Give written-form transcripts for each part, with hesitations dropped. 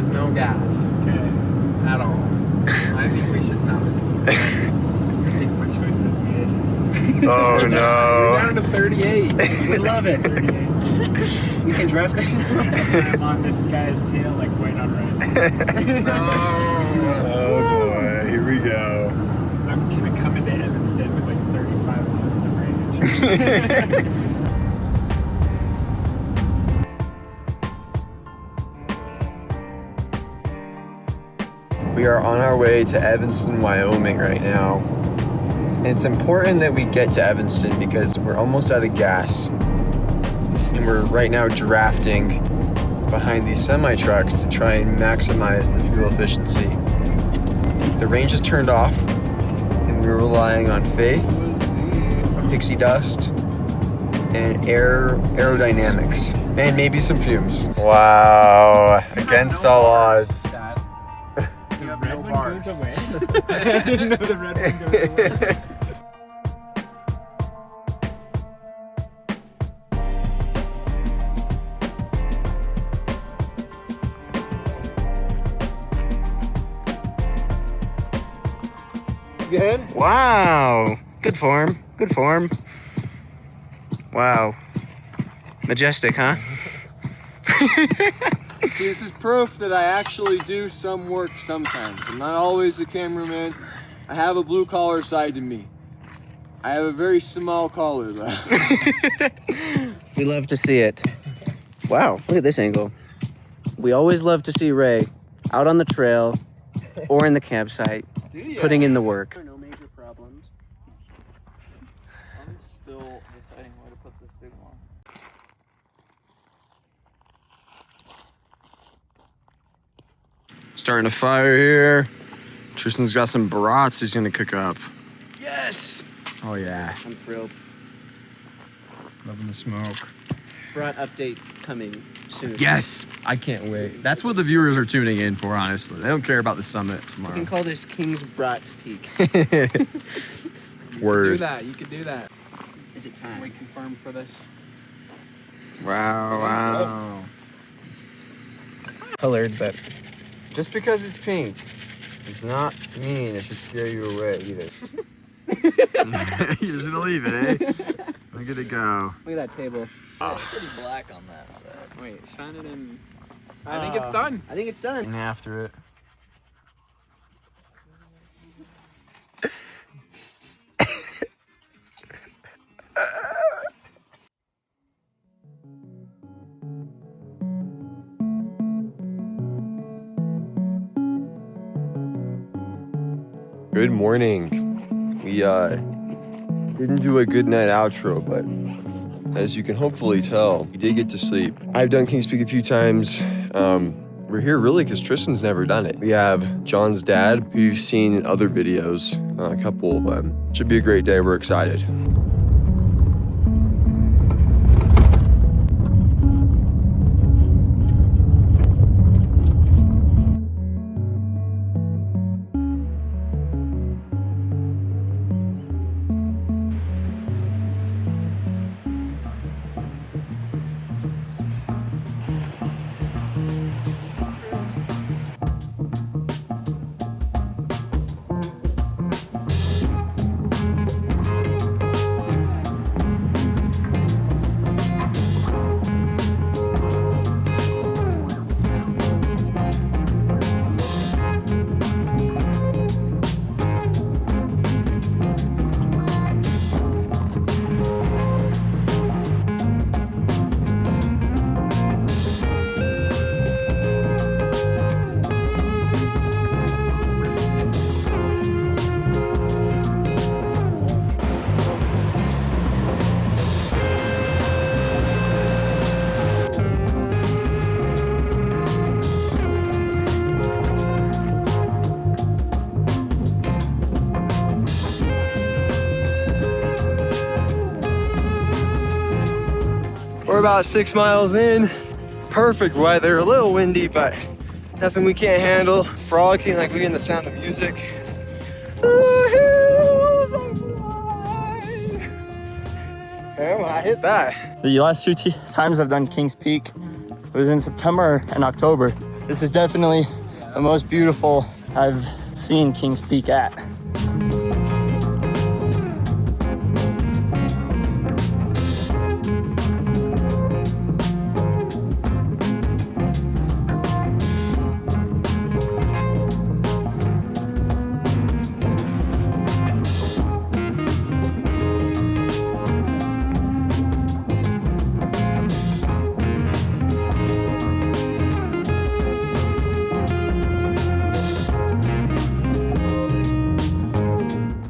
is no gas. Okay. At all. I think we should not. I think my choice is made. Oh We're no. down to 38. We love it. 38. We can drift this. I'm on this guy's tail like white on rice. No. Oh boy, here we go. I'm gonna come into Evanston with like 35 miles of range. We are on our way to Evanston, Wyoming right now. And it's important that we get to Evanston because we're almost out of gas. And we're right now drafting behind these semi-trucks to try and maximize the fuel efficiency. The range is turned off and we're relying on faith, pixie dust, and aerodynamics, and maybe some fumes. Wow, against all odds. Sad. You have Red no one bars. goes away. I didn't know the red one goes away. Good? Wow. Good form. Good form. Wow. Majestic, huh? See, this is proof that I actually do some work sometimes. I'm not always the cameraman. I have a blue collar side to me. I have a very small collar though. We love to see it. Wow, look at this angle. We always love to see Ray out on the trail or in the campsite, putting in the work. No major problems. I'm still deciding where to put this big one. Starting a fire here. Tristan's got some brats he's gonna cook up. Yes! Oh yeah, I'm thrilled. loving the smoke. Brought update coming soon. Yes, I can't wait. That's what the viewers are tuning in for, honestly. They don't care about the summit You tomorrow. can call this King's Brat Peak. You could do Word. that. You could do that. Is it Can time? we confirm for this? Wow, wow. Colored, but Just because it's pink does not mean it should scare you away either. You're gonna leave it, eh? Look at it go. look at that table. It's pretty black on that side. Wait, shine it in. I think it's done. I think it's done. And after it. Good morning. We didn't do a good night outro, but as you can hopefully tell, we did get to sleep. I've done King's Peak a few times. We're here really because Tristan's never done it. We have John's dad, who you've seen in other videos, a couple of them. Should be a great day. We're excited. We're about 6 miles in. Perfect weather, a little windy, but nothing we can't handle. Frolicking like we in the sound of music. The hills are blind. Oh, I hit that. The last two times I've done King's Peak, it was in September and October. This is definitely the most beautiful I've seen Kings Peak at.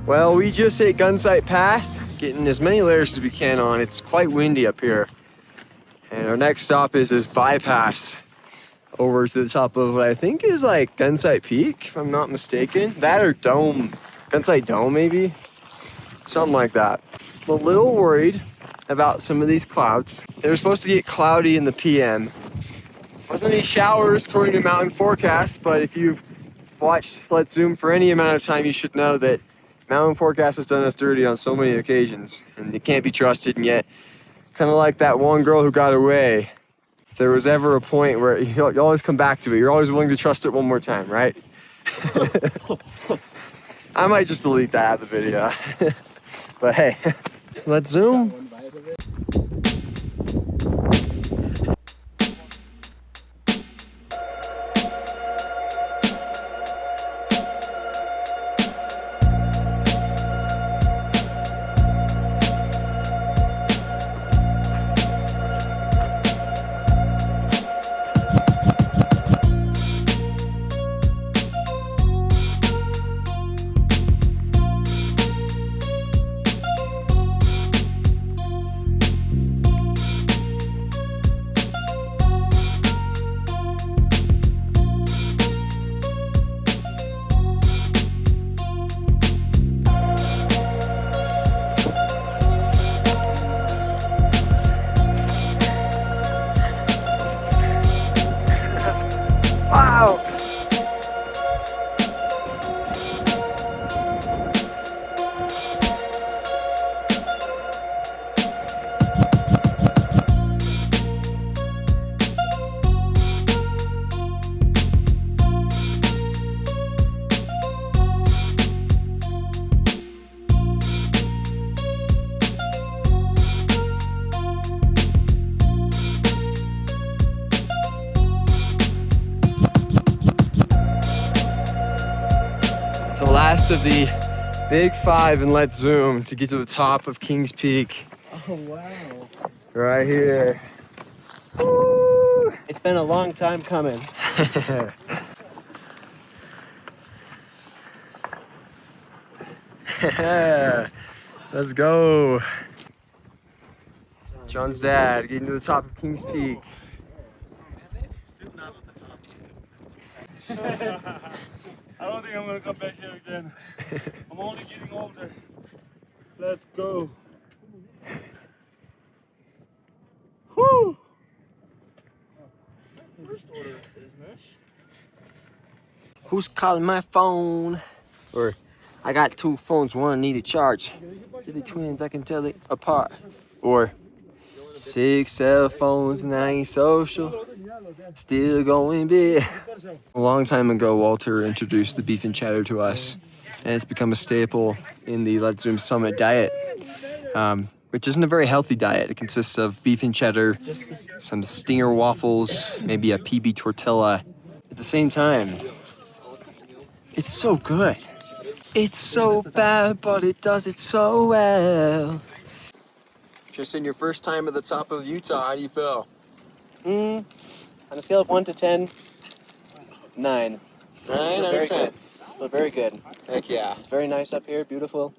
Well, we just hit Gunsight Pass, getting as many layers as we can on. It's quite windy up here. And our next stop is this bypass over to the top of what I think is like Gunsight Peak, if I'm not mistaken. That or Dome, Gunsight Dome maybe? Something like that. I'm a little worried about some of these clouds. They were supposed to get cloudy in the PM. Wasn't any showers according to Mountain Forecast, but if you've watched Let's Zoom for any amount of time, you should know that Mountain Forecast has done us dirty on so many occasions, and it can't be trusted. And yet, kind of like that one girl who got away, if there was ever a point where you always come back to it, you're always willing to trust it one more time, right? I might just delete that out of the video. But hey, let's zoom. Last of the big five, and let's zoom to get to the top of Kings Peak. Oh, wow. Right here. Woo! It's been a long time coming. Let's go. John's dad getting to the top of Kings Peak. I don't think I'm gonna come back here again. I'm only getting older. Let's go. Whoo! First order of business. Who's calling my phone? Or I got two phones, one need a charge. They're the twins, I can tell it apart. Or 6 cell phones and I ain't social. Still going big. A long time ago, Walter introduced the beef and cheddar to us, and it's become a staple in the Let's Zoom Summit diet, which isn't a very healthy diet. It consists of beef and cheddar, some stinger waffles, maybe a PB tortilla. At the same time, it's so good. It's so bad, but it does it so well. Tristan, your first time at the top of Utah, how do you feel? On a scale of 1 to 10, 9. 9 out of 10. But very good. Heck yeah. It's very nice up here, beautiful.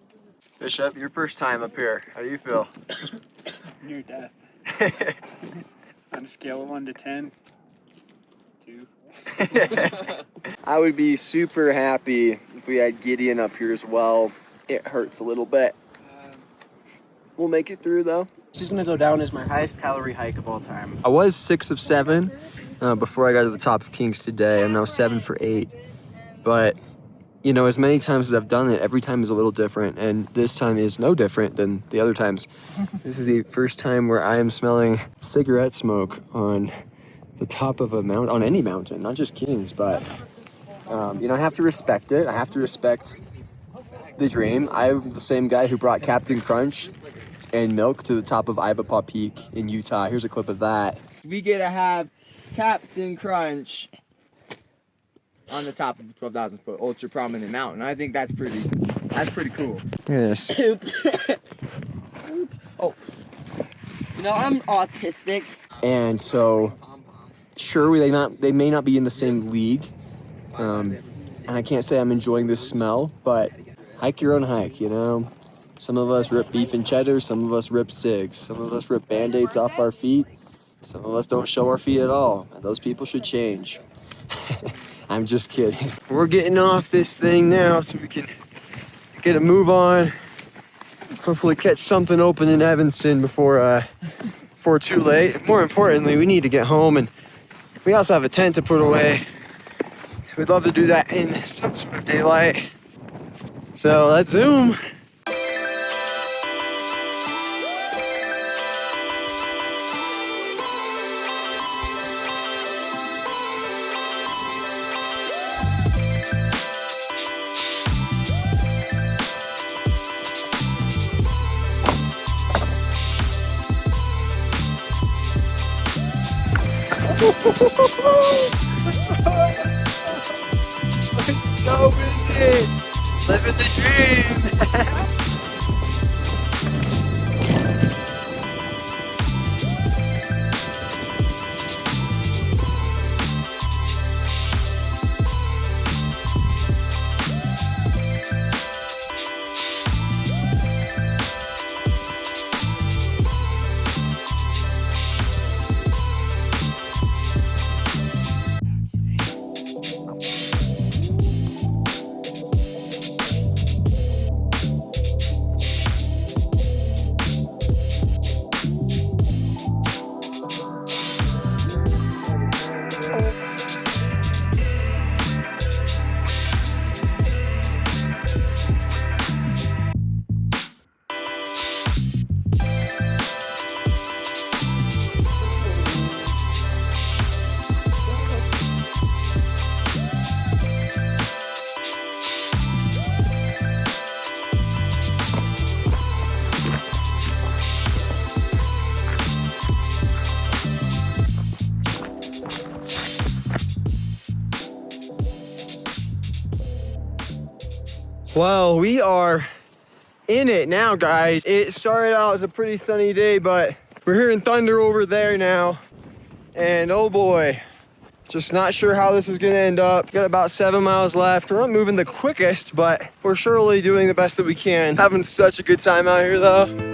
Bishop, your first time up here, how do you feel? Near death. On a scale of 1 to 10, 2. I would be super happy if we had Gideon up here as well. It hurts a little bit. We'll make it through though. This is gonna go down as my highest calorie hike of all time. I was 6 of 7 before I got to the top of Kings today. I'm now 7 for 8. But, you know, as many times as I've done it, every time is a little different. And this time is no different than the other times. This is the first time where I am smelling cigarette smoke on the top of a mountain, on any mountain, not just Kings, but you know, I have to respect it. I have to respect the dream. I'm the same guy who brought Captain Crunch and milk to the top of Ibapaw Peak in Utah. Here's a clip of that. We get to have Captain Crunch on the top of a 12,000 foot ultra prominent mountain. I think that's pretty cool. Look at this. Oh. You know, I'm autistic. And so, sure, they may not be in the same league, and I can't say I'm enjoying this smell, but hike your own hike, you know? Some of us rip beef and cheddar, some of us rip cigs, some of us rip Band-Aids off our feet, some of us don't show our feet at all, and those people should change. I'm just kidding. We're getting off this thing now so we can get a move on. Hopefully catch something open in Evanston before too late. More importantly, we need to get home, and we also have a tent to put away. We'd love to do that in some sort of daylight. So let's zoom. It's so windy! Living the dream! Well, we are in it now, guys. It started out as a pretty sunny day, but we're hearing thunder over there now. And oh boy, just not sure how this is gonna end up. Got about 7 miles left. We're not moving the quickest, but we're surely doing the best that we can. Having such a good time out here though.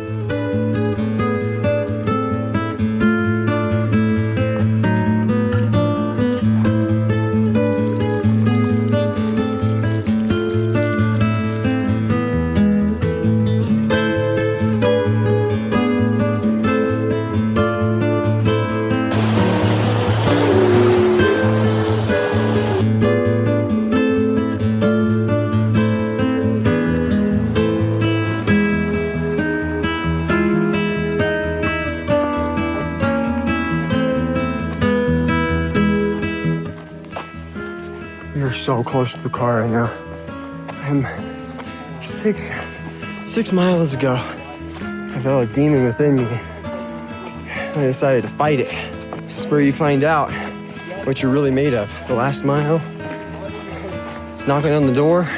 We are so close to the car right now. I'm 6 miles ago. I felt a demon within me. I decided to fight it. This is where you find out what you're really made of. The last mile, it's knocking on the door,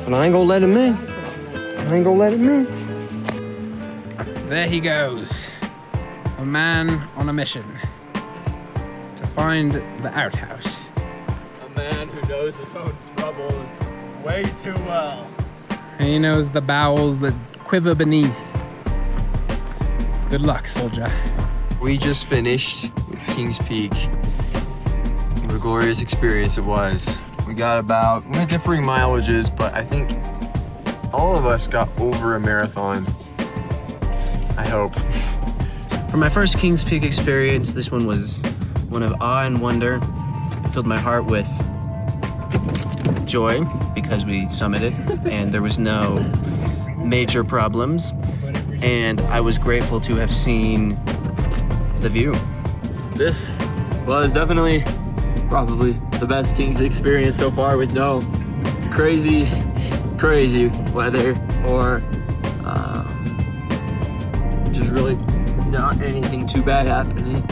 but I ain't gonna let him in. I ain't gonna let him in. There he goes. A man on a mission to find the outhouse. A man who knows his own troubles way too well. He knows the bowels that quiver beneath. Good luck, soldier. We just finished with Kings Peak. What a glorious experience it was. We got about, we had differing mileages, but I think all of us got over a marathon. I hope. For my first Kings Peak experience, this one was one of awe and wonder. It filled my heart with joy because we summited and there was no major problems. And I was grateful to have seen the view. This Well, it's definitely probably the best Kings experience so far with no crazy weather or just really not anything too bad happening.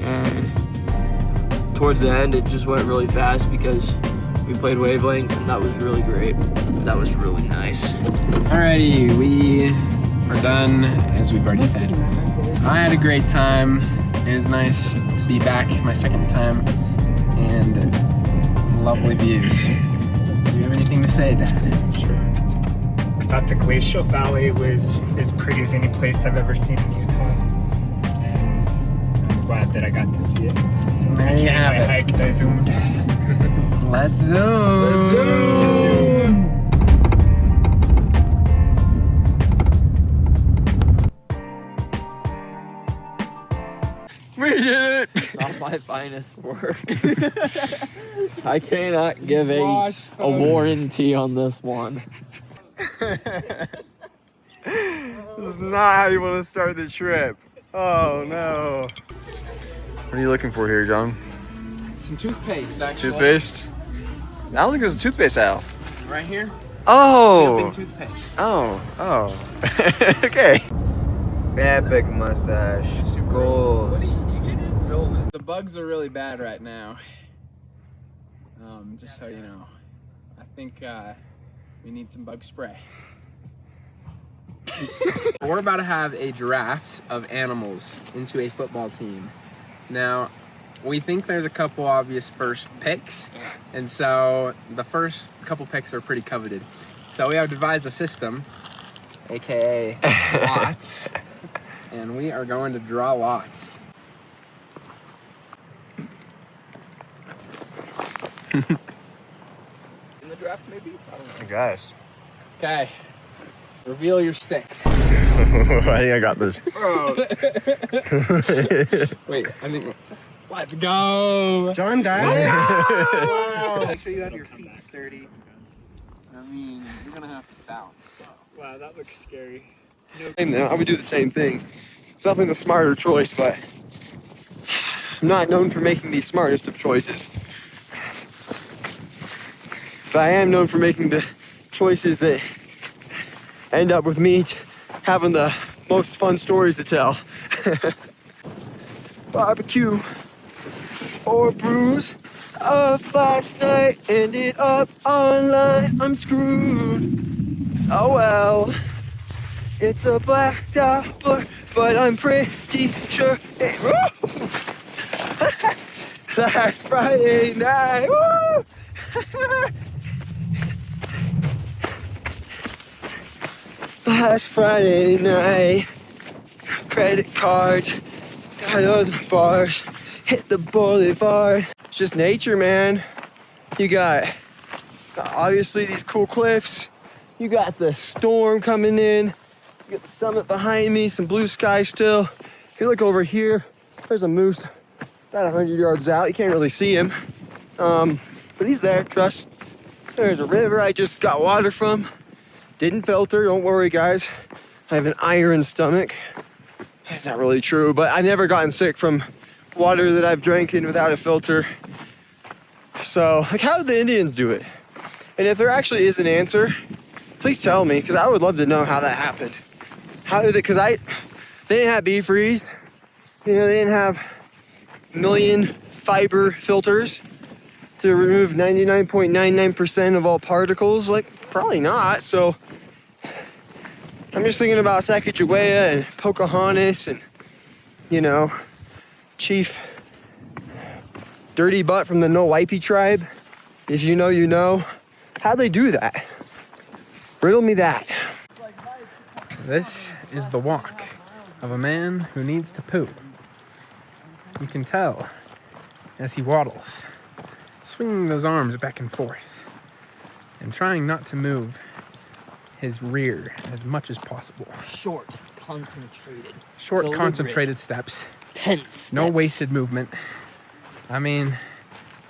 And towards the end, it just went really fast because we played wavelength, and that was really great. That was really nice. Alrighty, we are done, as we've already said. I had a great time. It was nice to be back my second time, and lovely views. Do you have anything to say, Dad? Sure. I thought the Glacial Valley was as pretty as any place I've ever seen in Utah. And I'm glad that I got to see it. There you have I it. hiked, I zoomed. Let's zoom. Let's zoom. We did it! Not my finest work. I cannot give Wash a photos. warranty on this one. This is not how you want to start the trip. Oh no. What are you looking for here, John? Some toothpaste, actually. Toothpaste? I don't think there's a toothpaste aisle. Right here. Oh! Built-in toothpaste. Oh. Okay. Epic mustache. Goals. The bugs are really bad right now. Just so you know. I think we need some bug spray. We're about to have a draft of animals into a football team. Now, we think there's a couple obvious first picks, and so the first couple picks are pretty coveted. So we have devised a system, aka lots, and we are going to draw lots. In the draft, maybe? I don't know. Guys. Okay, reveal your stick. I think I got this. Wait, I think. Let's go! John, guys. Wow. Make sure you have your feet sturdy. I mean, you're gonna have to balance. So. Wow, that looks scary. I would do the same thing. It's definitely the smarter choice, but I'm not known for making the smartest of choices. But I am known for making the choices that end up with me having the most fun stories to tell. Barbecue or bruise of last night ended up online. I'm screwed. Oh well. It's a black doubler, but I'm pretty sure it. Last Friday night. Woo! Last Friday night. Credit cards. Got other bars. Hit the boulevard. It's just nature, man. You got obviously these cool cliffs. You got the storm coming in. You got the summit behind me, some blue sky still. If you look over here, there's a moose about 100 yards out. You can't really see him, but he's there, trust. There's a river I just got water from. Didn't filter, don't worry guys. I have an iron stomach. That's not really true, but I've never gotten sick from water that I've drank in without a filter. So, like, how did the Indians do it? And if there actually is an answer, please tell me, because I would love to know how that happened. How did it, because they didn't have B-freeze. You know, they didn't have million fiber filters to remove 99.99% of all particles. Like, probably not. So, I'm just thinking about Sacagawea and Pocahontas and, you know, Chief Dirty Butt from the No-Wipey tribe. If you know, you know. How'd they do that? Riddle me that. This is the walk of a man who needs to poo. You can tell as he waddles, swinging those arms back and forth, and trying not to move his rear as much as possible. Short, concentrated. Short, deliberate, concentrated steps. Tense. No steps. wasted movement. I mean,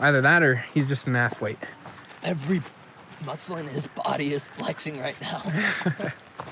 either that or he's just an athlete. Every muscle in his body is flexing right now.